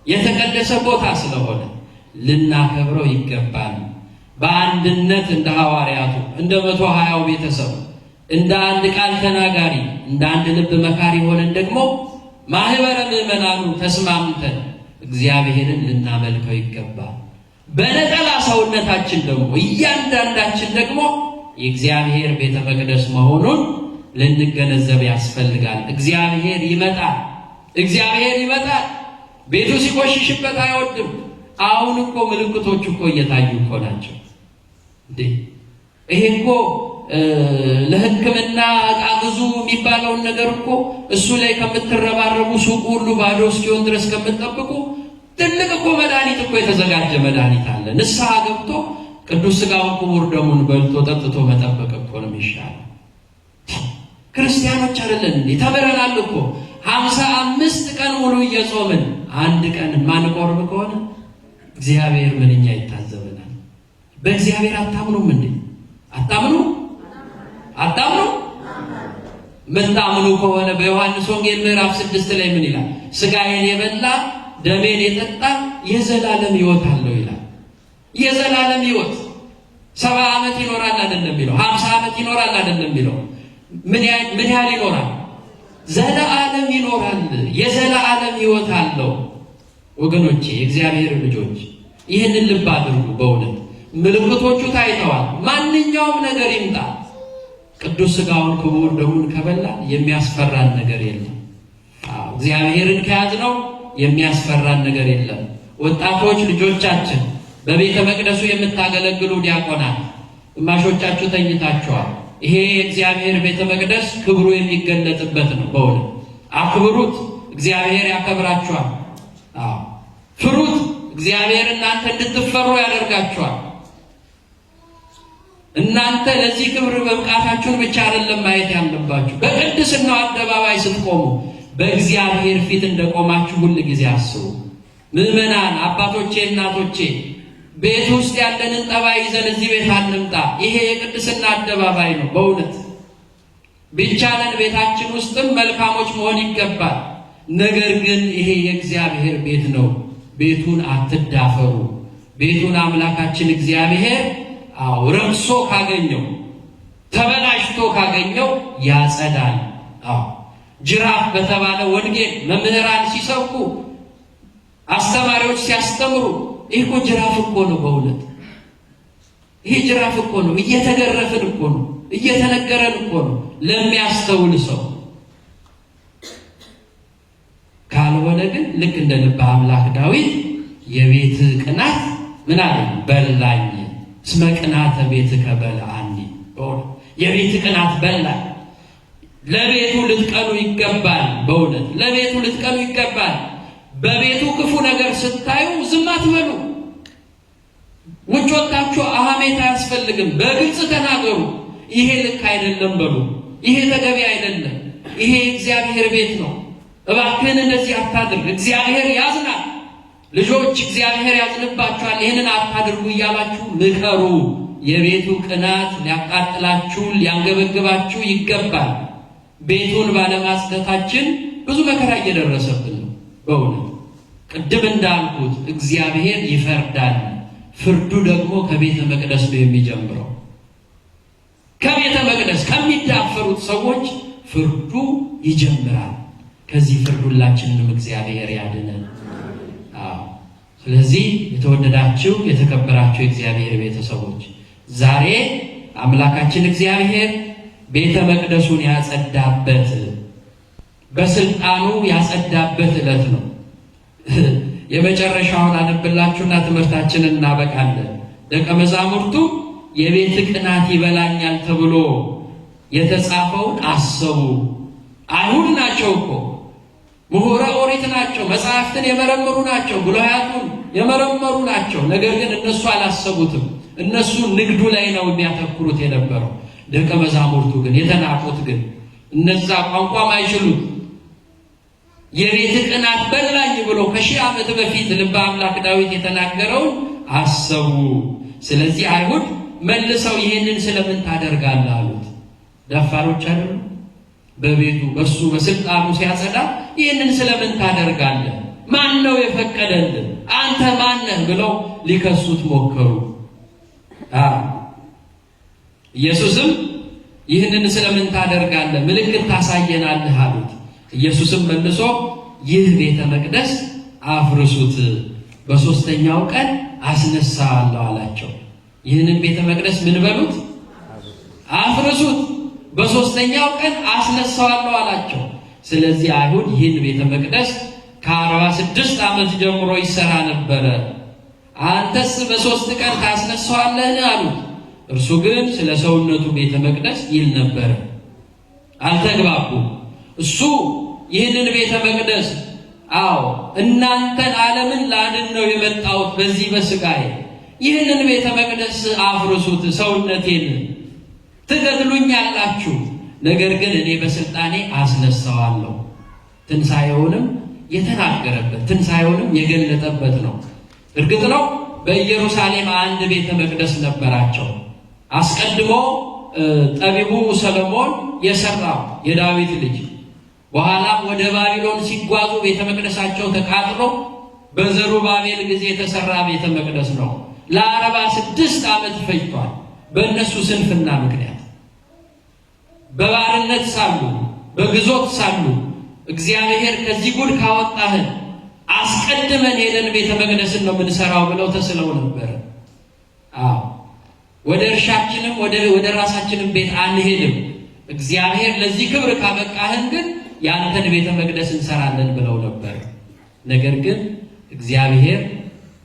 የተቀደሰ ቦታ ስለሆነ ልናከብረው ይገባል። በአንድነት እንደ ሐዋርያቱ እንደ 120ው ቤተሰብ እንደ አንድ ቃል ተናጋሪ እንደ አንድ ልብ መካሪ ሆነን ደግሞ ማህበረ ምዕመናኑ ተስማምተን እግዚአብሔርን ልናመልከው ይገባል። በነጠላ ሰውነታችን ደግሞ እያንዳንዳችን ደግሞ የእግዚአብሔር ቤተ መቅደስ መሆኑን ልንገነዘብ ያስፈልጋል። እግዚአብሔር ይመጣል። ቤቱ ሲቆሽሽበት አይወድም። አሁን እኮ ምልክቶች እኮ እየታዩ እኮ ናቸው። ይሄ እኮ ለሕክምና ዕቃ ግዙ የሚባለውን ነገር እኮ እሱ ላይ ከምትረባረቡ ሱቁ ሁሉ ባዶ እስኪሆን ድረስ ከምትጠብቁ ትልቅ እኮ መድኃኒት እኮ የተዘጋጀ መድኃኒት አለ። ንስሐ ገብቶ ቅዱስ ሥጋውን ክቡር ደሙን በልቶ ጠጥቶ መጠበቅ እኮ ነው የሚሻለው። ክርስቲያኖች አይደለን እንዴ? ተምረናል እኮ 55 ቀን ሙሉ እየጾምን አንድ ቀን ማንቆርብ ከሆነ እግዚአብሔር ምንኛ ይታዘበናል። በእግዚአብሔር አታምኑም እንዴ? አታምኑ? ምታምኑ ከሆነ በዮሐንስ ወንጌል ምዕራፍ 6 ላይ ምን ይላል? ሥጋዬን የበላ ደሜን የጠጣ የዘላለም ሕይወት አለው ይላል። የዘላለም ሕይወት 70 ዓመት ይኖራል አይደለም የሚለው፣ 50 ዓመት ይኖራል አይደለም የሚለው። ምን ያህል ይኖራል? ዘላለም ይኖራል። የዘላለም ሕይወት አለው። ወገኖቼ የእግዚአብሔር ልጆች ይህንን ልብ አድርጉ። በእውነት ምልክቶቹ ታይተዋል። ማንኛውም ነገር ይምጣ ቅዱስ ሥጋውን ክቡር ደሙን ከበላን የሚያስፈራን ነገር የለም። እግዚአብሔርን ከያዝነው የሚያስፈራን ነገር የለም። ወጣቶች ልጆቻችን፣ በቤተ መቅደሱ የምታገለግሉ ዲያቆናት፣ ግማሾቻችሁ ተኝታችኋል። ይሄ የእግዚአብሔር ቤተ መቅደስ ክብሩ የሚገለጥበት ነው። በእውነት አክብሩት፣ እግዚአብሔር ያከብራችኋል። ፍሩት፣ እግዚአብሔር እናንተ እንድትፈሩ ያደርጋችኋል። እናንተ ለዚህ ክብር መብቃታችሁን ብቻ አይደለም ማየት ያለባችሁ። በቅድስናው አደባባይ ስትቆሙ በእግዚአብሔር ፊት እንደቆማችሁ ሁል ጊዜ አስቡ። ምዕመናን አባቶቼ፣ እናቶቼ ቤት ውስጥ ያለንን ጠባይ ይዘን እዚህ ቤት አንምጣ። ይሄ የቅድስና አደባባይ ነው። በእውነት ቢቻለን ቤታችን ውስጥም መልካሞች መሆን ይገባል። ነገር ግን ይሄ የእግዚአብሔር ቤት ነው። ቤቱን አትዳፈሩ። ቤቱን አምላካችን እግዚአብሔር ረክሶ ካገኘው፣ ተበላሽቶ ካገኘው ያጸዳል። ጅራፍ በተባለ ወንጌል መምህራን ሲሰብኩ፣ አስተማሪዎች ሲያስተምሩ ይህ እኮ ጅራፍ እኮ ነው። በእውነት ይሄ ጅራፍ እኮ ነው። እየተገረፍን እኮ ነው። እየተነገረን እኮ ነው ለሚያስተውል ሰው። ካልሆነ ግን ልክ እንደ ልበ አምላክ ዳዊት የቤት ቅናት ምን አለ? በላኝ። እስመ ቅናተ ቤትከ በልዐኒ። የቤት ቅናት በላኝ። ለቤቱ ልትቀኑ ይገባል። በእውነት ለቤቱ ልትቀኑ ይገባል። በቤቱ ክፉ ነገር ስታዩ ዝም አትበሉ። ውጭ ወጣችሁ ሐሜት አያስፈልግም። በግልጽ ተናገሩ። ይሄ ልክ አይደለም በሉ። ይሄ ተገቢ አይደለም። ይሄ እግዚአብሔር ቤት ነው። እባክህን እንደዚህ አታድርግ፣ እግዚአብሔር ያዝናል። ልጆች እግዚአብሔር ያዝንባችኋል፣ ይህንን አታድርጉ እያላችሁ ምከሩ። የቤቱ ቅናት ሊያቃጥላችሁ ሊያንገበግባችሁ ይገባል። ቤቱን ባለማጽዳታችን ብዙ መከራ እየደረሰብን ነው። በእውነት ቅድም እንዳልኩት እግዚአብሔር ይፈርዳል። ፍርዱ ደግሞ ከቤተ መቅደስ ነው የሚጀምረው። ከቤተ መቅደስ ከሚዳፈሩት ሰዎች ፍርዱ ይጀምራል። ከዚህ ፍርድ ሁላችንንም እግዚአብሔር ያድነን። ስለዚህ የተወደዳችሁ የተከበራችሁ የእግዚአብሔር ቤተሰቦች ዛሬ አምላካችን እግዚአብሔር ቤተ መቅደሱን ያጸዳበት በስልጣኑ ያጸዳበት ዕለት ነው። የመጨረሻውን አነብላችሁና ትምህርታችንን እናበቃለን። ደቀ መዛሙርቱ የቤት ቅናት ይበላኛል ተብሎ የተጻፈውን አሰቡ። አይሁድ ናቸው እኮ ምሁረ ኦሪት ናቸው። መጽሐፍትን የመረመሩ ናቸው። ብሉያቱን የመረመሩ ናቸው። ነገር ግን እነሱ አላሰቡትም። እነሱ ንግዱ ላይ ነው የሚያተኩሩት የነበረው። ደቀ መዛሙርቱ ግን የተናቁት ግን እነዛ ቋንቋም አይችሉት የቤት ቅናት በላኝ ብሎ ከ1000 ዓመት በፊት ልበ አምላክ ዳዊት የተናገረውን አሰቡ። ስለዚህ አይሁድ መልሰው ይህንን ስለምን ታደርጋለህ አሉት። ደፋሮች አይደሉ? በቤቱ በሱ በስልጣኑ ሲያጸዳ ይህንን ስለምን ታደርጋለህ? ማን ነው የፈቀደልህ? አንተ ማነህ? ብለው ሊከሱት ሞከሩ። ኢየሱስም ይህንን ስለምን ታደርጋለህ? ምልክት ታሳየናለህ አሉት። ኢየሱስም መልሶ ይህ ቤተ መቅደስ አፍርሱት፣ በሦስተኛው ቀን አስነሳዋለሁ አላቸው። ይህንን ቤተ መቅደስ ምን በሉት? አፍርሱት፣ በሦስተኛው ቀን አስነሳዋለሁ አላቸው። ስለዚህ አይሁድ ይህን ቤተ መቅደስ ከ46 ዓመት ጀምሮ ይሰራ ነበረ። አንተስ በ3 ቀን ታስነሳዋለህን አሉት። እርሱ ግን ስለ ሰውነቱ ቤተ መቅደስ ይል ነበረ። አልተግባቡም። እሱ ይህንን ቤተ መቅደስ እናንተን ዓለምን ላድን ነው የመጣሁት በዚህ በሥጋዬ፣ ይህንን ቤተ መቅደስ አፍርሱት፣ ሰውነቴን ትገድሉኛላችሁ፣ ነገር ግን እኔ በስልጣኔ አስነሳዋለሁ። ትንሣኤውንም የተናገረበት ትንሣኤውንም የገለጠበት ነው። እርግጥ ነው በኢየሩሳሌም አንድ ቤተ መቅደስ ነበራቸው። አስቀድሞ ጠቢቡ ሰሎሞን የሰራው የዳዊት ልጅ፣ በኋላም ወደ ባቢሎን ሲጓዙ ቤተ መቅደሳቸው ተቃጥሎ በዘሩባቤል ጊዜ የተሰራ ቤተ መቅደስ ነው። ለ46 ዓመት ፈጅቷል። በእነሱ ስንፍና ምክንያት በባርነት ሳሉ በግዞት ሳሉ እግዚአብሔር ከዚህ ጉድ ካወጣህን አስቀድመን ሄደን ቤተ መቅደስን ነው የምንሰራው ብለው ተስለው ነበር። ወደ እርሻችንም ወደ ራሳችንም ቤት አንሄድም፣ እግዚአብሔር ለዚህ ክብር ካበቃህን ግን ያንተን ቤተ መቅደስ እንሰራለን ብለው ነበር። ነገር ግን እግዚአብሔር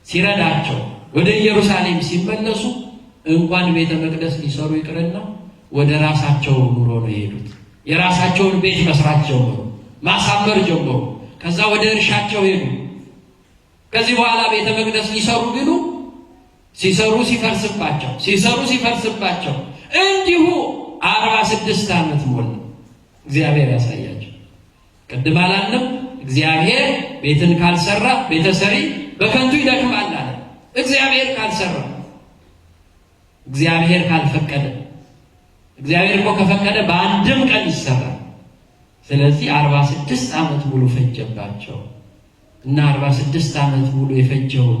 ሲረዳቸው ወደ ኢየሩሳሌም ሲመለሱ እንኳን ቤተ መቅደስ ሊሰሩ ይቅርና ወደ ራሳቸው ኑሮ ነው የሄዱት። የራሳቸውን ቤት መስራት ጀመሩ፣ ማሳመር ጀመሩ። ከዛ ወደ እርሻቸው ሄዱ። ከዚህ በኋላ ቤተ መቅደስ ሊሰሩ ቢሉ ሲሰሩ ሲፈርስባቸው እንዲሁ 46 ዓመት ሞላ። እግዚአብሔር ያሳያቸው። ቅድም አላለም? እግዚአብሔር ቤትን ካልሰራ ቤተሰሪ በከንቱ ይደክማል አለ። እግዚአብሔር ካልሰራ፣ እግዚአብሔር ካልፈቀደ፣ እግዚአብሔር እኮ ከፈቀደ በአንድም ቀን ይሰራል። ስለዚህ 46 ዓመት ሙሉ ፈጀባቸው እና 46 ዓመት ሙሉ የፈጀውን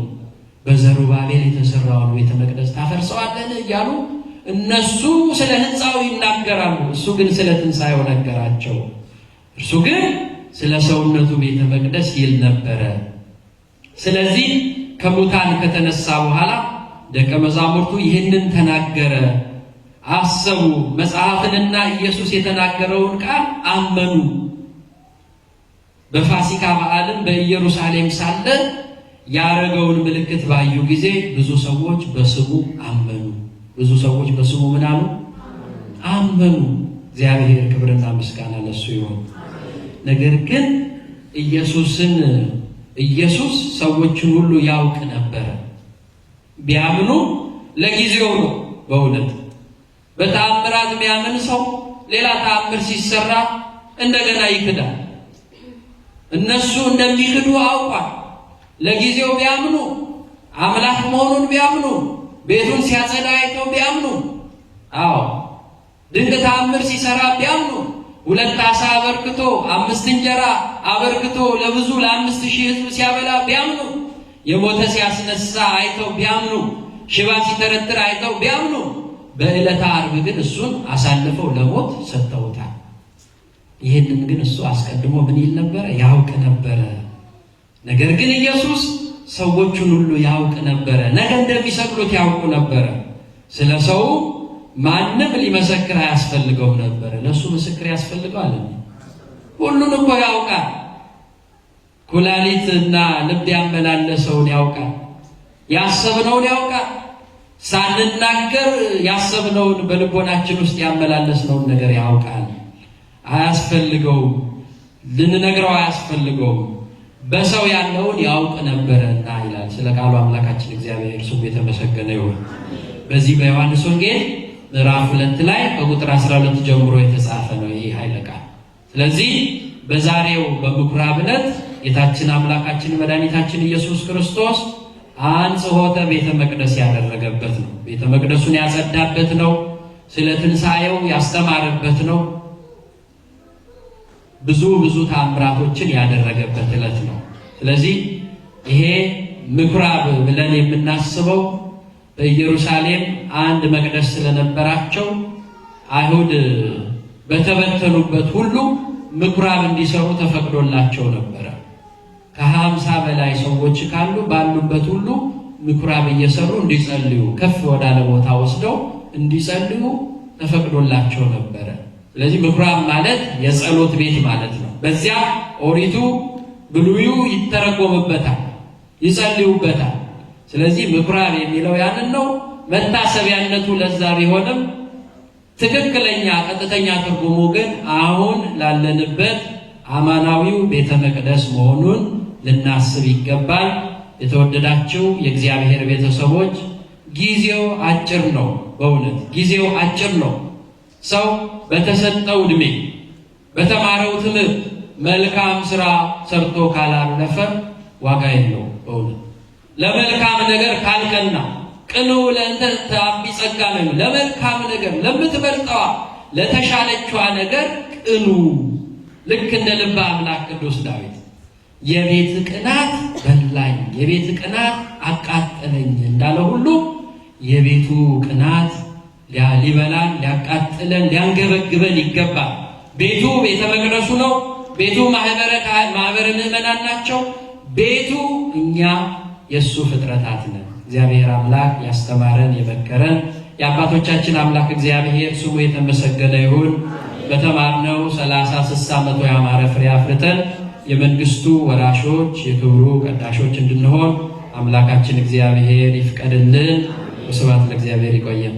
በዘሩባቤል የተሰራውን ቤተ መቅደስ ታፈርሰዋለን እያሉ እነሱ ስለ ሕንፃው ይናገራሉ። እሱ ግን ስለ ትንሣኤው ነገራቸው። እርሱ ግን ስለ ሰውነቱ ቤተ መቅደስ ይል ነበረ። ስለዚህ ከሙታን ከተነሳ በኋላ ደቀ መዛሙርቱ ይህንን ተናገረ፣ አሰቡ፣ መጽሐፍንና ኢየሱስ የተናገረውን ቃል አመኑ። በፋሲካ በዓልም በኢየሩሳሌም ሳለ ያረገውን ምልክት ባዩ ጊዜ ብዙ ሰዎች በስሙ አመኑ። ብዙ ሰዎች በስሙ ምን አሉ? አመኑ። እግዚአብሔር ክብርና ምስጋና ለሱ ይሁን። ነገር ግን ኢየሱስ ሰዎችን ሁሉ ያውቅ ነበረ። ቢያምኑ ለጊዜው ነው። በእውነት በተአምራት ቢያምን ሰው ሌላ ተአምር ሲሰራ እንደገና ይክዳል። እነሱ እንደሚክዱ አውቋል። ለጊዜው ቢያምኑ፣ አምላክ መሆኑን ቢያምኑ፣ ቤቱን ሲያጸዳ አይተው ቢያምኑ፣ ድንቅ ተአምር ሲሰራ ቢያምኑ፣ 2 ዓሣ አበርክቶ 5 እንጀራ አበርክቶ ለብዙ ለ5,000 ሕዝብ ሲያበላ ቢያምኑ፣ የሞተ ሲያስነሳ አይተው ቢያምኑ፣ ሽባ ሲተረትር አይተው ቢያምኑ፣ በዕለተ ዓርብ ግን እሱን አሳልፈው ለሞት ሰጥተውታል። ይህንን ግን እሱ አስቀድሞ ምን ይል ነበረ? ያውቅ ነበረ። ነገር ግን ኢየሱስ ሰዎቹን ሁሉ ያውቅ ነበረ። ነገ እንደሚሰቅሉት ያውቁ ነበረ። ስለ ሰው ማንም ሊመሰክር አያስፈልገው ነበረ። ለሱ ምስክር ያስፈልገዋል? ሁሉን እኮ ያውቃል። ኩላሊትና ልብ ያመላለሰውን ያውቃል። ያሰብነውን ያውቃል። ሳንናገር ያሰብነውን በልቦናችን ውስጥ ያመላለስነውን ነገር ያውቃል። አያስፈልገውም፣ ልንነግረው አያስፈልገውም። በሰው ያለውን ያውቅ ነበረና ይላል። ስለ ቃሉ አምላካችን እግዚአብሔር ስሙ የተመሰገነ ይሁን። በዚህ በዮሐንስ ወንጌል ምዕራፍ 2 ላይ ከቁጥር 12 ጀምሮ የተጻፈ ነው ይህ ኃይለ ቃል። ስለዚህ በዛሬው በምኩራብ ዕለት ጌታችን አምላካችን መድኃኒታችን ኢየሱስ ክርስቶስ አንጽሖተ ቤተ መቅደስ ያደረገበት ነው። ቤተ መቅደሱን ያጸዳበት ነው። ስለ ትንሣኤው ያስተማረበት ነው። ብዙ ተአምራቶችን ያደረገበት ዕለት ነው። ስለዚህ ይሄ ምኩራብ ብለን የምናስበው በኢየሩሳሌም አንድ መቅደስ ስለነበራቸው አይሁድ በተበተኑበት ሁሉ ምኩራብ እንዲሰሩ ተፈቅዶላቸው ነበረ። ከ50 በላይ ሰዎች ካሉ ባሉበት ሁሉ ምኩራብ እየሰሩ እንዲጸልዩ፣ ከፍ ወዳለ ቦታ ወስደው እንዲጸልዩ ተፈቅዶላቸው ነበረ። ስለዚህ ምኩራብ ማለት የጸሎት ቤት ማለት ነው። በዚያ ኦሪቱ ብሉዩ ይተረጎምበታል፣ ይጸልዩበታል። ስለዚህ ምኩራብ የሚለው ያንን ነው። መታሰቢያነቱ ለዛ ቢሆንም ትክክለኛ ቀጥተኛ ትርጉሙ ግን አሁን ላለንበት አማናዊው ቤተ መቅደስ መሆኑን ልናስብ ይገባል። የተወደዳችሁ የእግዚአብሔር ቤተሰቦች ጊዜው አጭር ነው። በእውነት ጊዜው አጭር ነው። ሰው በተሰጠው ዕድሜ በተማረው ትምህርት መልካም ስራ ሰርቶ ካላለፈ ዋጋ የለው። በእውነት ለመልካም ነገር ካልቀና ቅኑ ለእንተ ተአቢ ጸጋ ነው። ለመልካም ነገር ለምትበልጠዋ ለተሻለችዋ ነገር ቅኑ። ልክ እንደ ልበ አምላክ ቅዱስ ዳዊት የቤት ቅናት አበላኝ፣ የቤት ቅናት አቃጠለኝ እንዳለ ሁሉ የቤቱ ቅናት ሊበላን፣ ሊያቃጥለን፣ ሊያንገበግበን ይገባል። ቤቱ ቤተ መቅደሱ ነው። ቤቱ ማህበረ ምዕመናን ናቸው። ቤቱ እኛ የእሱ ፍጥረታት ነን። እግዚአብሔር አምላክ ያስተማረን የመከረን የአባቶቻችን አምላክ እግዚአብሔር ስሙ የተመሰገነ ይሁን። በተማርነው 30 60 መቶ ያማረ ፍሬ አፍርተን የመንግስቱ ወራሾች የክብሩ ቀዳሾች እንድንሆን አምላካችን እግዚአብሔር ይፍቀድልን። ወስብሐት ለእግዚአብሔር። ይቆየን።